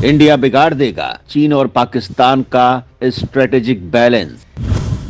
India बिगाड़ देगा चीन और पाकिस्तान का स्ट्रेटेजिक बैलेंस।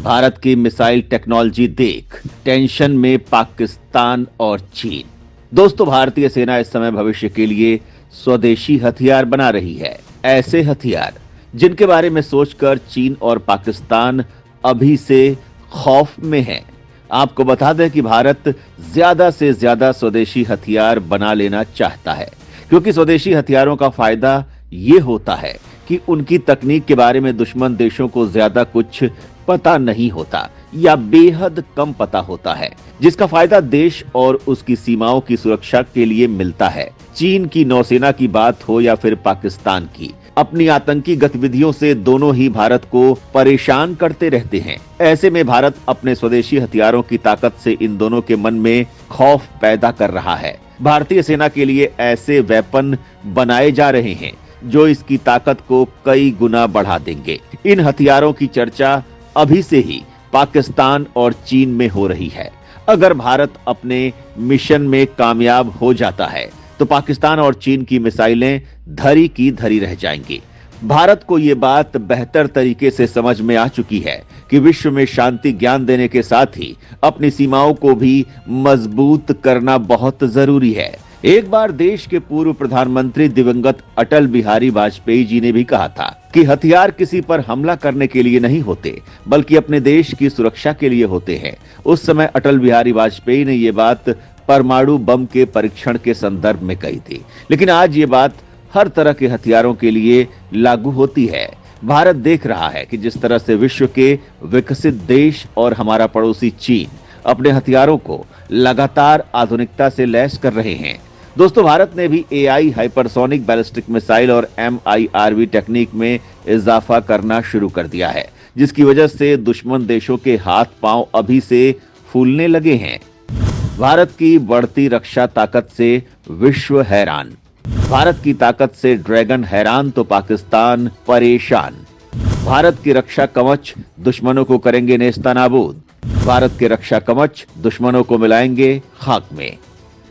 भारत की मिसाइल टेक्नोलॉजी देख टेंशन में पाकिस्तान और चीन। दोस्तों, भारतीय सेना इस समय भविष्य के लिए स्वदेशी हथियार बना रही है। ऐसे हथियार जिनके बारे में सोचकर चीन और पाकिस्तान अभी से खौफ में हैं। आपको बता दें कि भारत ज्यादा से ज्यादा स्वदेशी हथियार बना लेना चाहता है, क्योंकि स्वदेशी हथियारों का फायदा ये होता है कि उनकी तकनीक के बारे में दुश्मन देशों को ज्यादा कुछ पता नहीं होता या बेहद कम पता होता है, जिसका फायदा देश और उसकी सीमाओं की सुरक्षा के लिए मिलता है। चीन की नौसेना की बात हो या फिर पाकिस्तान की, अपनी आतंकी गतिविधियों से दोनों ही भारत को परेशान करते रहते हैं। ऐसे में भारत अपने स्वदेशी हथियारों की ताकत से इन दोनों के मन में खौफ पैदा कर रहा है। भारतीय सेना के लिए ऐसे वेपन बनाए जा रहे हैं जो इसकी ताकत को कई गुना बढ़ा देंगे। इन हथियारों की चर्चा अभी से ही पाकिस्तान और चीन में हो रही है। अगर भारत अपने मिशन में कामयाब हो जाता है तो पाकिस्तान और चीन की मिसाइलें धरी की धरी रह जाएंगी। भारत को ये बात बेहतर तरीके से समझ में आ चुकी है कि विश्व में शांति ज्ञान देने के साथ ही अपनी सीमाओं को भी मजबूत करना बहुत जरूरी है। एक बार देश के पूर्व प्रधानमंत्री दिवंगत अटल बिहारी वाजपेयी जी ने भी कहा था कि हथियार किसी पर हमला करने के लिए नहीं होते, बल्कि अपने देश की सुरक्षा के लिए होते हैं। उस समय अटल बिहारी वाजपेयी ने ये बात परमाणु बम के परीक्षण के संदर्भ में कही थी, लेकिन आज ये बात हर तरह के हथियारों के लिए लागू होती है। भारत देख रहा है कि जिस तरह से विश्व के विकसित देश और हमारा पड़ोसी चीन अपने हथियारों को लगातार आधुनिकता से लैस कर रहे हैं। दोस्तों, भारत ने भी एआई, हाइपरसोनिक बैलिस्टिक मिसाइल और MIRV टेक्निक में इजाफा करना शुरू कर दिया है, जिसकी वजह से दुश्मन देशों के हाथ पांव अभी से फूलने लगे हैं। भारत की बढ़ती रक्षा ताकत से विश्व हैरान। भारत की ताकत से ड्रैगन हैरान तो पाकिस्तान परेशान। भारत की रक्षा कवच दुश्मनों को करेंगे नेस्तनाबूद। भारत के रक्षा कवच दुश्मनों को मिलाएंगे खाक में।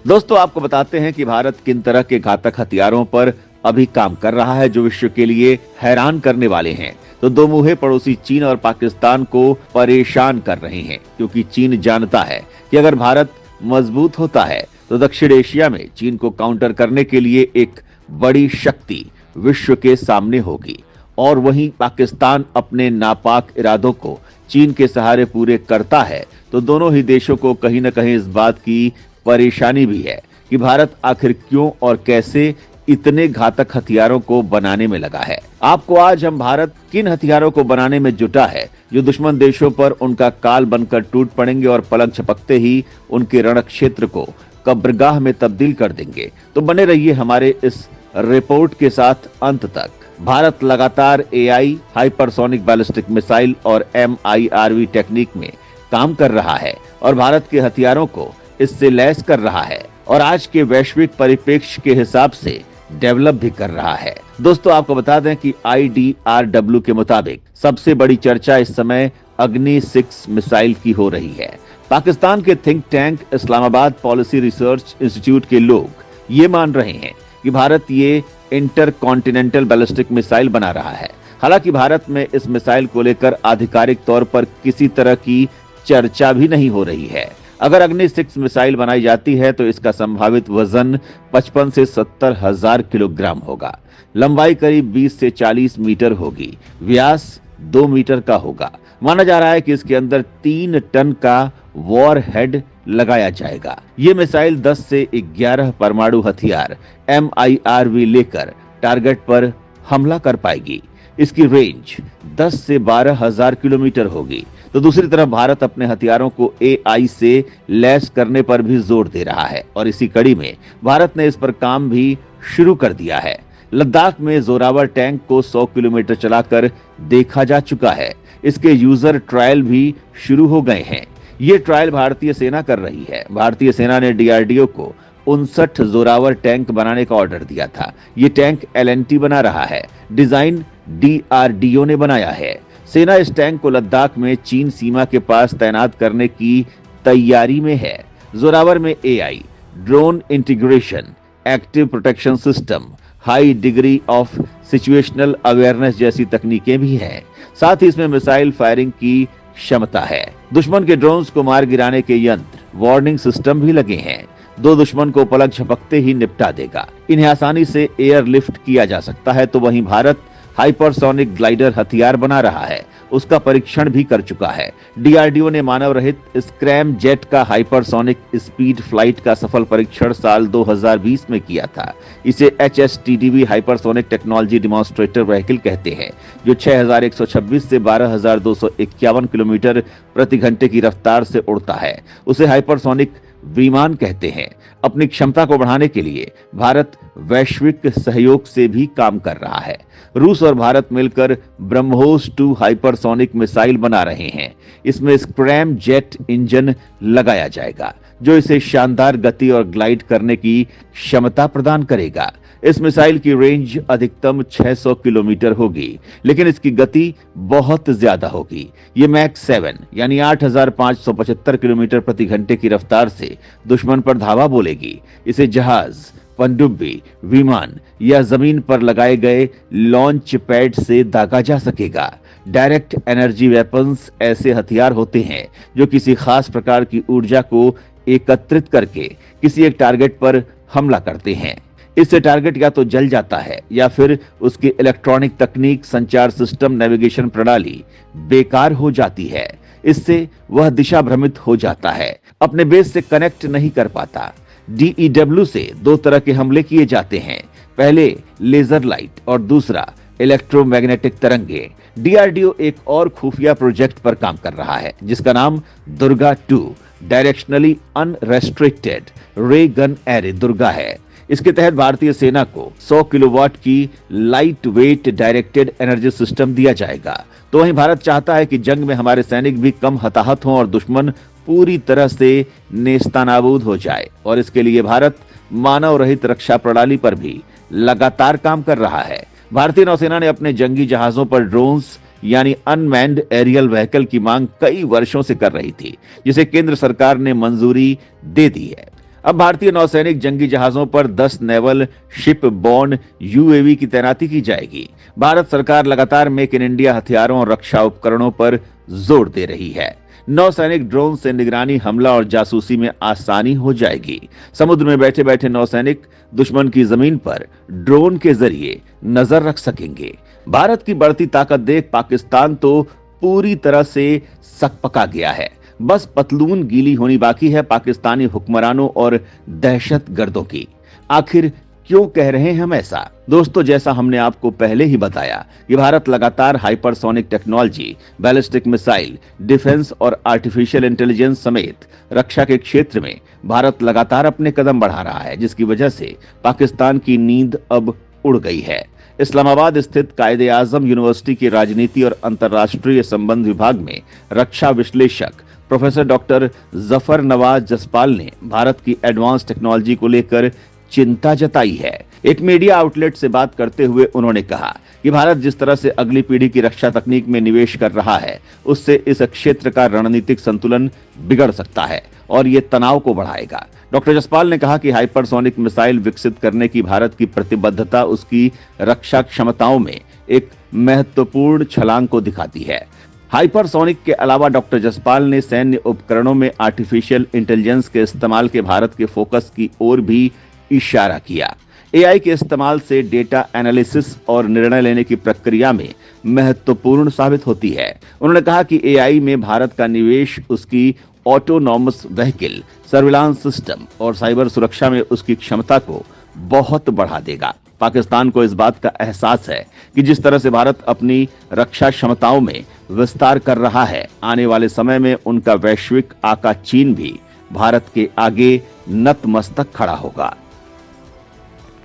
दोस्तों, आपको बताते हैं कि भारत किन तरह के घातक हथियारों पर अभी काम कर रहा है जो विश्व के लिए हैरान करने वाले हैं। तो दो मुंहे पड़ोसी चीन और पाकिस्तान को परेशान कर रहे हैं, क्योंकि चीन जानता है कि अगर भारत मजबूत होता है तो दक्षिण एशिया में चीन को काउंटर करने के लिए एक बड़ी शक्ति विश्व के सामने होगी। और वहीं पाकिस्तान अपने नापाक इरादों को चीन के सहारे पूरे करता है तो दोनों ही देशों को कहीं न कहीं इस बात की परेशानी भी है कि भारत आखिर क्यों और कैसे इतने घातक हथियारों को बनाने में लगा है। आपको आज हम भारत किन हथियारों को बनाने में जुटा है जो दुश्मन देशों पर उनका काल बनकर टूट पड़ेंगे और पलक झपकते ही उनके रण क्षेत्र को कब्रगाह में तब्दील कर देंगे। तो बने रहिए हमारे इस रिपोर्ट के साथ अंत तक। भारत लगातार एआई, हाइपरसोनिक बैलिस्टिक मिसाइल और MIRV टेक्निक में काम कर रहा है और भारत के हथियारों को इससे लैस कर रहा है और आज के वैश्विक परिप्रेक्ष्य के हिसाब से डेवलप भी कर रहा है। दोस्तों, आपको बता दें कि IDRW के मुताबिक सबसे बड़ी चर्चा इस समय अग्नि 6 मिसाइल की हो रही है। पाकिस्तान के think tank Islamabad policy research institute के लोग ये मान रहे हैं कि भारत ये इंटरकॉन्टिनेंटल बैलिस्टिक मिसाइल बना रहा है। हालांकि भारत में इस मिसाइल को लेकर आधिकारिक तौर पर किसी तरह की चर्चा भी नहीं हो रही है। अगर अग्नि 6 मिसाइल बनाई जाती है तो इसका संभावित वजन 55 से 70 हजार किलोग्राम होगा। लंबाई करीब 20 से 40 मीटर होगी। व्यास 2 मीटर का होगा। माना जा रहा है कि इसके अंदर 3 टन का वॉर हेड लगाया जाएगा। ये मिसाइल 10 से 11 परमाणु हथियार MIRV लेकर टारगेट पर हमला कर पाएगी। इसकी रेंज 10 से 12 हजार किलोमीटर होगी। तो दूसरी तरफ भारत अपने हथियारों को AI से लैस करने पर भी जोर दे रहा है और इसी कड़ी में भारत ने इस पर काम भी शुरू कर दिया है। लद्दाख में जोरावर टैंक को 100 किलोमीटर चलाकर देखा जा चुका है। इसके यूजर ट्रायल भी शुरू हो गए हैं। ये ट्रायल भारतीय सेना कर रही है। भारतीय सेना ने DRDO को 59 जोरावर टैंक बनाने का ऑर्डर दिया था। ये टैंक L&T बना रहा है। डिजाइन DRDO ने बनाया है। सेना इस टैंक को लद्दाख में चीन सीमा के पास तैनात करने की तैयारी में है। जोरावर में AI, drone integration, active protection system, high degree of situational awareness जैसी तकनीकें भी हैं। साथ ही इसमें मिसाइल फायरिंग की क्षमता है। दुश्मन के ड्रोन्स को मार गिराने के यंत्र, वार्निंग सिस्टम भी लगे हैं। दो दुश्मन को पलक झपकते ही निपटा देगा। इन्हें आसानी से एयर लिफ्ट किया जा सकता है। तो वहीं भारत हाइपरसोनिक ग्लाइडर हथियार बना रहा है, उसका परीक्षण भी कर चुका है। डीआरडीओ ने मानव रहित स्क्रैम जेट का हाइपरसोनिक स्पीड फ्लाइट का सफल परीक्षण साल 2020 में किया था। इसे HSTDV hypersonic technology demonstrator vehicle कहते हैं, जो 6126 से 12251 किलोमीटर प्रति घंटे की रफ्तार से उड़ता है। उसे हाइपरसोनिक विमान कहते हैं। अपनी क्षमता को बढ़ाने के लिए भारत वैश्विक सहयोग से भी काम कर रहा है। रूस और भारत मिलकर ब्रह्मोस 2 हाइपरसोनिक मिसाइल बना रहे हैं। इसमें स्क्रैम जेट इंजन लगाया जाएगा, जो इसे शानदार गति और ग्लाइड करने की क्षमता प्रदान करेगा। इस मिसाइल की रेंज अधिकतम 600 किलोमीटर होगी, लेकिन इसकी गति बहुत ज्यादा होगी। ये मैक 7 यानी 8575 किलोमीटर प्रति घंटे की रफ्तार से दुश्मन पर धावा बोलेगी। इसे जहाज, पनडुब्बी, विमान या जमीन पर लगाए गए लॉन्च पैड से दागा जा सकेगा। डायरेक्ट एनर्जी वेपन्स ऐसे हथियार होते हैं जो किसी खास प्रकार की ऊर्जा को एकत्रित करके किसी एक टारगेट पर हमला करते हैं। इससे टारगेट या तो जल जाता है या फिर उसकी इलेक्ट्रॉनिक तकनीक, संचार सिस्टम, नेविगेशन प्रणाली बेकार हो जाती है। इससे वह दिशा भ्रमित हो जाता है, अपने बेस से कनेक्ट नहीं कर पाता। DEW से दो तरह के हमले किए जाते हैं, पहले लेजर लाइट और दूसरा इलेक्ट्रोमैग्नेटिक तरंगे। DRDO एक और खुफिया प्रोजेक्ट पर काम कर रहा है, जिसका नाम दुर्गा 2 डायरेक्शनली अनरेस्ट्रिक्टेड रे गन एरे दुर्गा है। इसके तहत भारतीय सेना को 100 किलोवाट की light weight directed energy system दिया जाएगा। तो वहीं भारत चाहता है कि जंग में हमारे सैनिक भी कम हताहत हों और दुश्मन पूरी तरह से नेस्तनाबूद हो जाए, और इसके लिए भारत मानव रहित रक्षा प्रणाली पर भी लगातार काम कर रहा है। भारतीय नौसेना ने अपने जंगी जहाजों पर ड्रोन्स यानी अनमैन्ड एरियल व्हीकल की मांग कई वर्षों से कर रही थी, जिसे केंद्र सरकार ने मंजूरी दे दी है। अब भारतीय नौसैनिक जंगी जहाजों पर 10 नेवल शिप बॉर्न UAV की तैनाती की जाएगी। भारत सरकार लगातार मेक इन इंडिया हथियारों और रक्षा उपकरणों पर जोर दे रही है। नौसैनिक ड्रोन से निगरानी, हमला और जासूसी में आसानी हो जाएगी। समुद्र में बैठे बैठे नौसैनिक दुश्मन की जमीन पर ड्रोन के जरिए नजर रख सकेंगे। भारत की बढ़ती ताकत देख पाकिस्तान तो पूरी तरह से सकपका गया है। बस पतलून गीली होनी बाकी है पाकिस्तानी हुक्मरानों और दहशतगर्दों की। आखिर क्यों कह रहे हैं हम ऐसा? दोस्तों, जैसा हमने आपको पहले ही बताया कि भारत लगातार hypersonic technology, ballistic missile, defence और आर्टिफिशियल इंटेलिजेंस समेत रक्षा के क्षेत्र में भारत लगातार अपने कदम बढ़ा रहा है, जिसकी वजह से पाकिस्तान की नींद अब उड़ गई है। इस्लामाबाद स्थित कायदे आजम यूनिवर्सिटी के राजनीति और अंतर्राष्ट्रीय संबंध विभाग में रक्षा विश्लेषक प्रोफेसर डॉक्टर जफर नवाज जसपाल ने भारत की एडवांस टेक्नोलॉजी को लेकर चिंता जताई है। एक मीडिया आउटलेट से बात करते हुए उन्होंने कहा कि भारत जिस तरह से अगली पीढ़ी की रक्षा तकनीक में निवेश कर रहा है, उससे इस क्षेत्र का रणनीतिक संतुलन बिगड़ सकता है और ये तनाव को बढ़ाएगा। डॉक्टर जसपाल ने कहा कि हाइपरसोनिक मिसाइल विकसित करने की भारत की प्रतिबद्धता उसकी रक्षा क्षमताओं में एक महत्वपूर्ण छलांग को दिखाती है। हाइपरसोनिक के अलावा डॉक्टर जसपाल ने सैन्य उपकरणों में आर्टिफिशियल इंटेलिजेंस के इस्तेमाल के भारत के फोकस की ओर भी इशारा किया। AI के इस्तेमाल से डेटा एनालिसिस और निर्णय लेने की प्रक्रिया में महत्वपूर्ण साबित होती है। उन्होंने कहा कि AI में भारत का निवेश उसकी ऑटोनॉमस व्हीकल, सर्विलांस सिस्टम और साइबर सुरक्षा में उसकी क्षमता को बहुत बढ़ा देगा। पाकिस्तान को इस बात का एहसास है कि जिस तरह से भारत अपनी रक्षा क्षमताओं में विस्तार कर रहा है, आने वाले समय में उनका वैश्विक आका चीन भी भारत के आगे नतमस्तक खड़ा होगा।